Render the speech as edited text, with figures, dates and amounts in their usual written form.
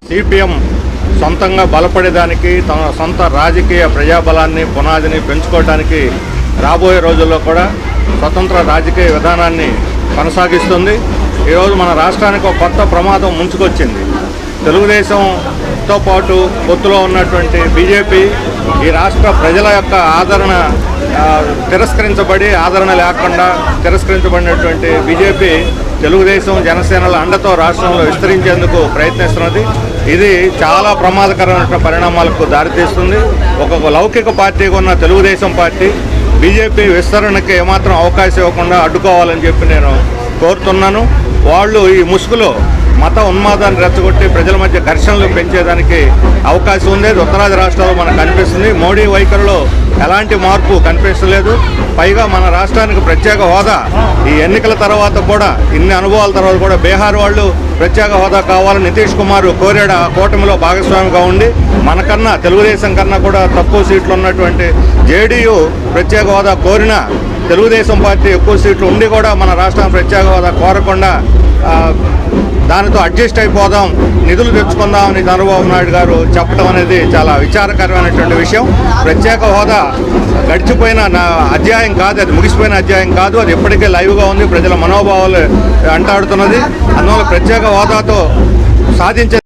CPM సొంతంగా బలపడేదానికి తన సొంత రాజకీయ ప్రజాబలాన్ని పునాదిని పెంచుకోవడానికి రాబోయే రోజుల్లో కూడా స్వతంత్ర రాజకీయ విధానాన్ని కొనసాగిస్తుంది. ఈరోజు మన రాష్ట్రానికి ఒక కొత్త ప్రమాదం ముంచుకొచ్చింది. తెలుగుదేశంతో పాటు పొత్తులో ఉన్నటువంటి బీజేపీ ఈ రాష్ట్ర ప్రజల యొక్క ఆదరణ ఆదరణ లేకుండా తిరస్కరించబడినటువంటి బీజేపీ తెలుగుదేశం జనసేనల అండతో రాష్ట్రంలో విస్తరించేందుకు ప్రయత్నిస్తున్నది. ఇది చాలా ప్రమాదకరమైన పరిణామాలకు దారితీస్తుంది. ఒక లౌకిక పార్టీగా ఉన్న తెలుగుదేశం పార్టీ బీజేపీ విస్తరణకి ఏమాత్రం అవకాశం ఇవ్వకుండా అడ్డుకోవాలని చెప్పి నేను కోరుతున్నాను. వాళ్ళు ఈ ముసుగులో మత ఉన్మాదాన్ని రెచ్చగొట్టి ప్రజల మధ్య ఘర్షణలు పెంచేదానికి అవకాశం ఉంది. ఉత్తరాది రాష్ట్రాల్లో మనకు కనిపిస్తుంది. మోడీ వైఖరిలో ఎలాంటి మార్పు కనిపించలేదు. పైగా మన రాష్ట్రానికి ప్రత్యేక హోదా ఈ ఎన్నికల తర్వాత కూడా ఇన్ని అనుభవాల తర్వాత కూడా బీహార్ వాళ్ళు ప్రత్యేక హోదా కావాలని నితీష్ కుమార్ కోరాడు. ఆ కూటమిలో భాగస్వామిగా ఉండి మనకన్నా తెలుగుదేశం కన్నా కూడా తక్కువ సీట్లు ఉన్నటువంటి జేడీయూ ప్రత్యేక హోదా కోరినా తెలుగుదేశం పార్టీ ఎక్కువ సీట్లు ఉండి కూడా మన రాష్ట్రానికి ప్రత్యేక హోదా కోరకుండా దానితో అడ్జస్ట్ అయిపోదాం, నిధులు తెచ్చుకుందామని చంద్రబాబు నాయుడు గారు చెప్పడం అనేది చాలా విచారకరమైనటువంటి విషయం. ప్రత్యేక హోదా గడిచిపోయిన అధ్యాయం కాదు, అది ముగిసిపోయిన అధ్యాయం కాదు. అది ఎప్పటికే లైవ్గా ఉంది, ప్రజల మనోభావాలు అంటాడుతున్నది. అందువల్ల ప్రత్యేక హోదాతో సాధించే